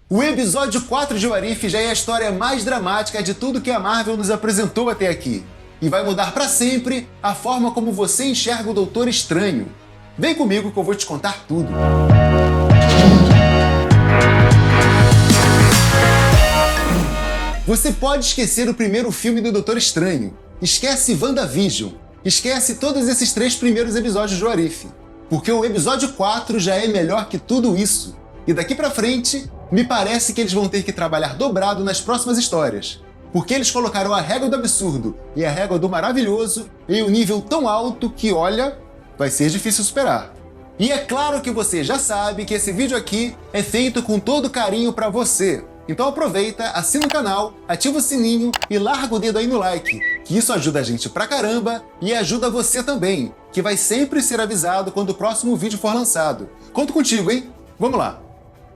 O episódio 4 de What If já é a história mais dramática de tudo que a Marvel nos apresentou até aqui. E vai mudar pra sempre a forma como você enxerga o Doutor Estranho. Vem comigo que eu vou te contar tudo. Você pode esquecer o primeiro filme do Doutor Estranho. Esquece WandaVision. Esquece todos esses 3 primeiros episódios de What If. Porque o episódio 4 já é melhor que tudo isso. E daqui pra frente, me parece que eles vão ter que trabalhar dobrado nas próximas histórias. Porque eles colocaram a régua do absurdo e a régua do maravilhoso em um nível tão alto que, olha, vai ser difícil superar. E é claro que você já sabe que esse vídeo aqui é feito com todo carinho pra você. Então aproveita, assina o canal, ativa o sininho e larga o dedo aí no like, que isso ajuda a gente pra caramba e ajuda você também, que vai sempre ser avisado quando o próximo vídeo for lançado. Conto contigo, hein? Vamos lá!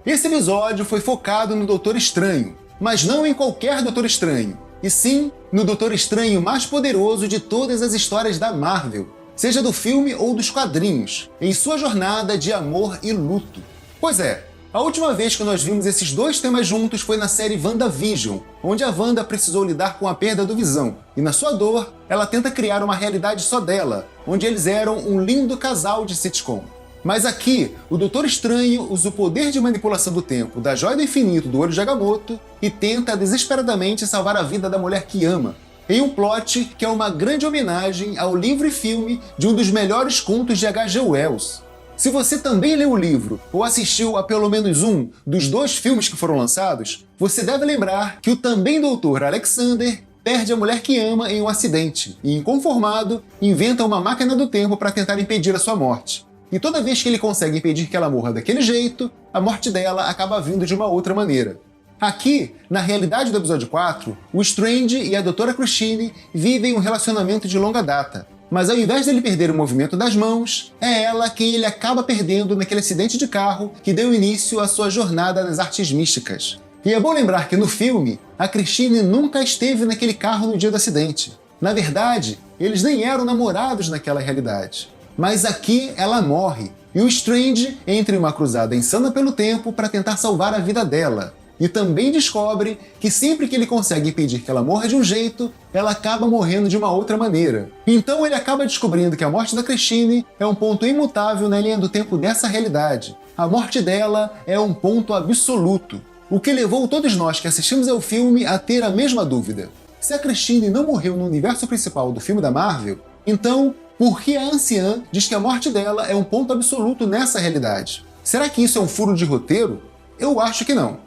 Esse episódio foi focado no Doutor Estranho, mas não em qualquer Doutor Estranho, e sim no Doutor Estranho mais poderoso de todas as histórias da Marvel, seja do filme ou dos quadrinhos, em sua jornada de amor e luto. Pois é, a última vez que nós vimos esses 2 temas juntos foi na série WandaVision, onde a Wanda precisou lidar com a perda do Visão, e na sua dor, ela tenta criar uma realidade só dela, onde eles eram um lindo casal de sitcom. Mas aqui, o Doutor Estranho usa o poder de manipulação do tempo da Joia do Infinito do Olho de Agamotto e tenta desesperadamente salvar a vida da mulher que ama, em um plot que é uma grande homenagem ao livro e filme de um dos melhores contos de H.G. Wells. Se você também leu o livro ou assistiu a pelo menos um dos 2 filmes que foram lançados, você deve lembrar que o também Doutor Alexander perde a mulher que ama em um acidente e, inconformado, inventa uma máquina do tempo para tentar impedir a sua morte. E toda vez que ele consegue impedir que ela morra daquele jeito, a morte dela acaba vindo de uma outra maneira. Aqui, na realidade do episódio 4, o Strange e a Doutora Christine vivem um relacionamento de longa data, mas ao invés dele perder o movimento das mãos, é ela quem ele acaba perdendo naquele acidente de carro que deu início à sua jornada nas artes místicas. E é bom lembrar que no filme, a Christine nunca esteve naquele carro no dia do acidente. Na verdade, eles nem eram namorados naquela realidade. Mas aqui ela morre, e o Strange entra em uma cruzada insana pelo tempo para tentar salvar a vida dela. E também descobre que sempre que ele consegue impedir que ela morra de um jeito, ela acaba morrendo de uma outra maneira. Então ele acaba descobrindo que a morte da Christine é um ponto imutável na linha do tempo dessa realidade. A morte dela é um ponto absoluto. O que levou todos nós que assistimos ao filme a ter a mesma dúvida. Se a Christine não morreu no universo principal do filme da Marvel, então por que a anciã diz que a morte dela é um ponto absoluto nessa realidade? Será que isso é um furo de roteiro? Eu acho que não.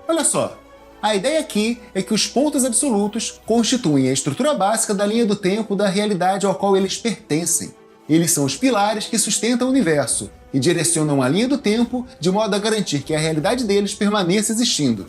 Olha só, a ideia aqui é que os pontos absolutos constituem a estrutura básica da linha do tempo da realidade ao qual eles pertencem. Eles são os pilares que sustentam o universo e direcionam a linha do tempo de modo a garantir que a realidade deles permaneça existindo.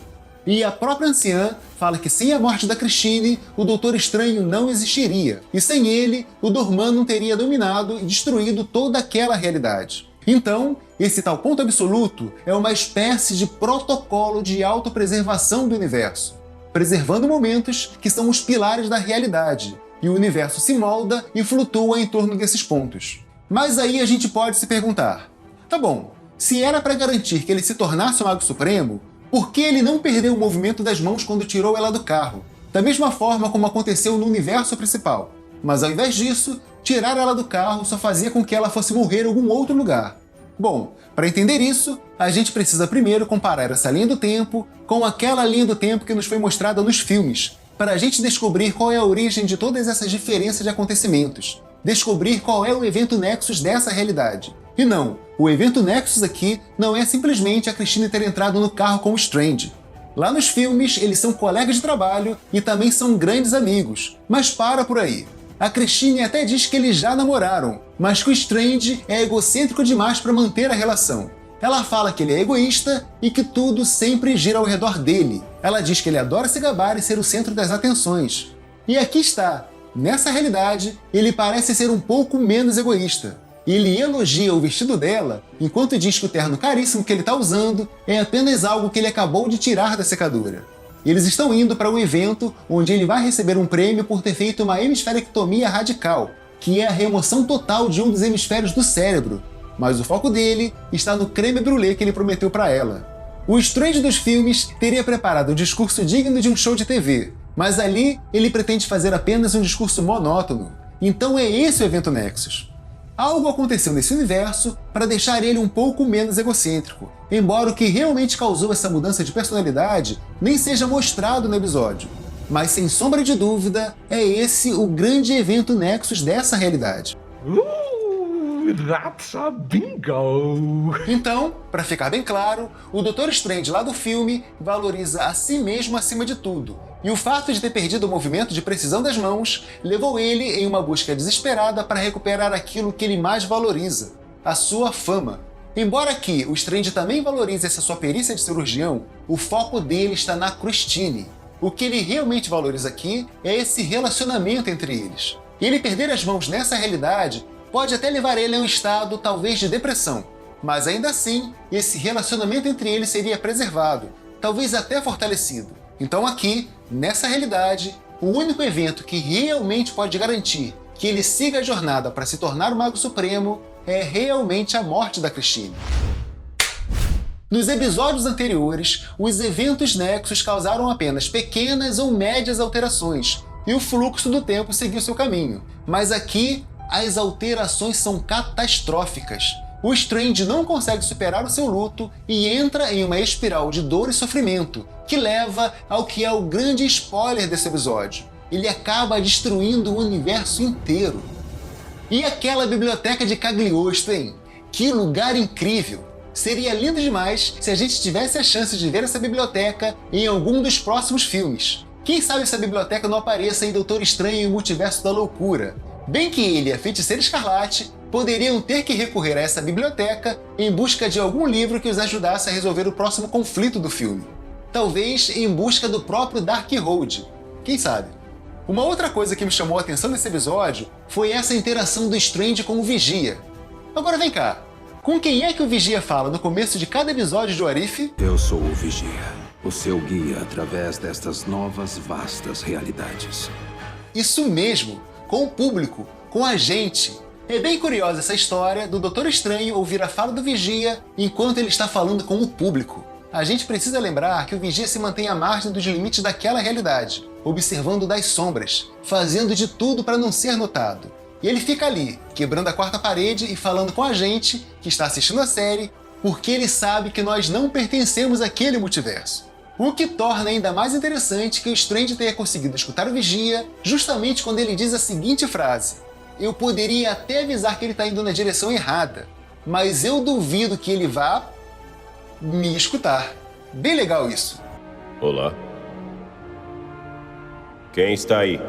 E a própria anciã fala que sem a morte da Christine, o Doutor Estranho não existiria, e sem ele, o Dormammu teria dominado e destruído toda aquela realidade. Então, esse tal ponto absoluto é uma espécie de protocolo de autopreservação do universo, preservando momentos que são os pilares da realidade, e o universo se molda e flutua em torno desses pontos. Mas aí a gente pode se perguntar, tá bom, se era para garantir que ele se tornasse o Mago Supremo, por que ele não perdeu o movimento das mãos quando tirou ela do carro? Da mesma forma como aconteceu no universo principal. Mas ao invés disso, tirar ela do carro só fazia com que ela fosse morrer em algum outro lugar. Bom, para entender isso, a gente precisa primeiro comparar essa linha do tempo com aquela linha do tempo que nos foi mostrada nos filmes, para a gente descobrir qual é a origem de todas essas diferenças de acontecimentos. Descobrir qual é o evento Nexus dessa realidade. E não, o evento Nexus aqui não é simplesmente a Christine ter entrado no carro com o Strange. Lá nos filmes, eles são colegas de trabalho e também são grandes amigos. Mas para por aí. A Christine até diz que eles já namoraram, mas que o Strange é egocêntrico demais para manter a relação. Ela fala que ele é egoísta e que tudo sempre gira ao redor dele. Ela diz que ele adora se gabar e ser o centro das atenções. E aqui está. Nessa realidade, ele parece ser um pouco menos egoísta. Ele elogia o vestido dela, enquanto diz que o terno caríssimo que ele está usando é apenas algo que ele acabou de tirar da secadora. Eles estão indo para um evento onde ele vai receber um prêmio por ter feito uma hemisferectomia radical, que é a remoção total de um dos hemisférios do cérebro, mas o foco dele está no creme brulee que ele prometeu para ela. O Strange dos filmes teria preparado um discurso digno de um show de TV, mas ali ele pretende fazer apenas um discurso monótono. Então é esse o evento Nexus. Algo aconteceu nesse universo para deixar ele um pouco menos egocêntrico, embora o que realmente causou essa mudança de personalidade nem seja mostrado no episódio. Mas sem sombra de dúvida, é esse o grande evento Nexus dessa realidade. That's a bingo! Então, para ficar bem claro, o Doutor Strange lá do filme valoriza a si mesmo acima de tudo, e o fato de ter perdido o movimento de precisão das mãos levou ele em uma busca desesperada para recuperar aquilo que ele mais valoriza, a sua fama. Embora aqui o Strange também valorize essa sua perícia de cirurgião, o foco dele está na Christine. O que ele realmente valoriza aqui é esse relacionamento entre eles. E ele perder as mãos nessa realidade pode até levar ele a um estado talvez de depressão, mas ainda assim, esse relacionamento entre eles seria preservado, talvez até fortalecido. Então aqui, nessa realidade, o único evento que realmente pode garantir que ele siga a jornada para se tornar o Mago Supremo é realmente a morte da Christine. Nos episódios anteriores, os eventos Nexus causaram apenas pequenas ou médias alterações, e o fluxo do tempo seguiu seu caminho. Mas aqui, as alterações são catastróficas. O Strange não consegue superar o seu luto e entra em uma espiral de dor e sofrimento, que leva ao que é o grande spoiler desse episódio. Ele acaba destruindo o universo inteiro. E aquela biblioteca de Cagliostro, hein? Que lugar incrível! Seria lindo demais se a gente tivesse a chance de ver essa biblioteca em algum dos próximos filmes. Quem sabe essa biblioteca não apareça em Doutor Estranho e o Multiverso da Loucura. Bem que ele e a Feiticeira Escarlate poderiam ter que recorrer a essa biblioteca em busca de algum livro que os ajudasse a resolver o próximo conflito do filme. Talvez em busca do próprio Darkhold. Quem sabe? Uma outra coisa que me chamou a atenção nesse episódio foi essa interação do Strange com o Vigia. Agora vem cá, com quem é que o Vigia fala no começo de cada episódio de What If? Eu sou o Vigia, o seu guia através destas novas vastas realidades. Isso mesmo! Com o público, com a gente. É bem curiosa essa história do Doutor Estranho ouvir a fala do Vigia enquanto ele está falando com o público. A gente precisa lembrar que o Vigia se mantém à margem dos limites daquela realidade, observando das sombras, fazendo de tudo para não ser notado. E ele fica ali, quebrando a quarta parede e falando com a gente, que está assistindo a série, porque ele sabe que nós não pertencemos àquele multiverso. O que torna ainda mais interessante que o Strange tenha conseguido escutar o Vigia justamente quando ele diz a seguinte frase: "Eu poderia até avisar que ele está indo na direção errada, mas eu duvido que ele vá me escutar." Bem legal isso. Olá. Quem está aí?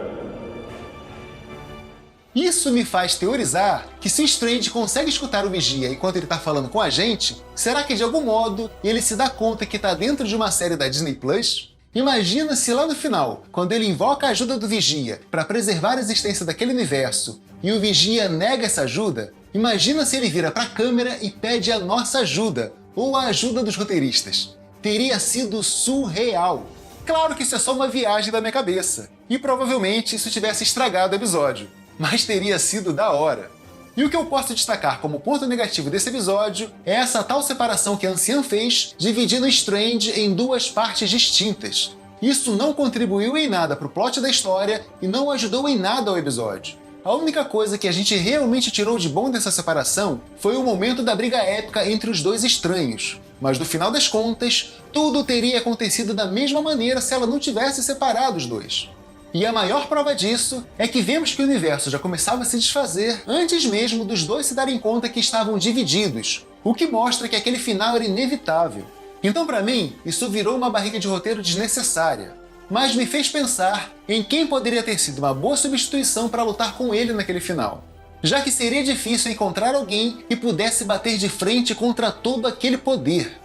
Isso me faz teorizar que se o Strange consegue escutar o Vigia enquanto ele está falando com a gente, será que de algum modo ele se dá conta que está dentro de uma série da Disney Plus? Imagina se lá no final, quando ele invoca a ajuda do Vigia para preservar a existência daquele universo, e o Vigia nega essa ajuda, imagina se ele vira para a câmera e pede a nossa ajuda, ou a ajuda dos roteiristas. Teria sido surreal. Claro que isso é só uma viagem da minha cabeça, e provavelmente isso tivesse estragado o episódio. Mas teria sido da hora. E o que eu posso destacar como ponto negativo desse episódio é essa tal separação que a anciã fez, dividindo Strange em duas partes distintas. Isso não contribuiu em nada para o plot da história e não ajudou em nada ao episódio. A única coisa que a gente realmente tirou de bom dessa separação foi o momento da briga épica entre os dois estranhos. Mas no final das contas, tudo teria acontecido da mesma maneira se ela não tivesse separado os dois. E a maior prova disso é que vemos que o universo já começava a se desfazer antes mesmo dos dois se darem conta que estavam divididos, o que mostra que aquele final era inevitável. Então, para mim, isso virou uma barriga de roteiro desnecessária, mas me fez pensar em quem poderia ter sido uma boa substituição para lutar com ele naquele final, já que seria difícil encontrar alguém que pudesse bater de frente contra todo aquele poder.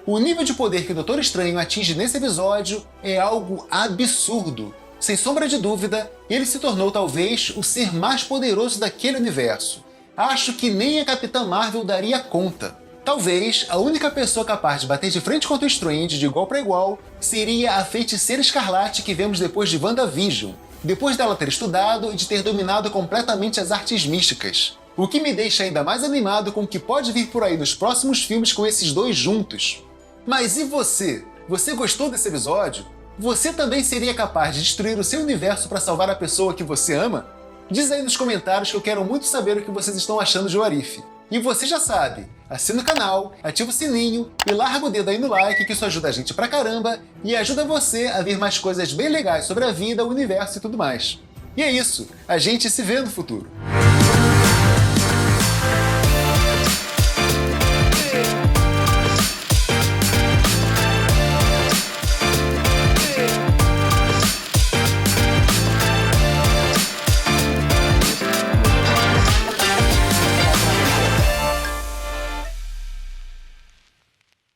O nível de poder que o Doutor Estranho atinge nesse episódio é algo absurdo. Sem sombra de dúvida, ele se tornou talvez o ser mais poderoso daquele universo. Acho que nem a Capitã Marvel daria conta. Talvez a única pessoa capaz de bater de frente contra o Strange de igual para igual seria a Feiticeira Escarlate que vemos depois de WandaVision, depois dela ter estudado e de ter dominado completamente as artes místicas. O que me deixa ainda mais animado com o que pode vir por aí nos próximos filmes com esses dois juntos. Mas e você? Você gostou desse episódio? Você também seria capaz de destruir o seu universo para salvar a pessoa que você ama? Diz aí nos comentários que eu quero muito saber o que vocês estão achando de What If. E você já sabe, assina o canal, ativa o sininho e larga o dedo aí no like, que isso ajuda a gente pra caramba e ajuda você a ver mais coisas bem legais sobre a vida, o universo e tudo mais. E é isso, a gente se vê no futuro.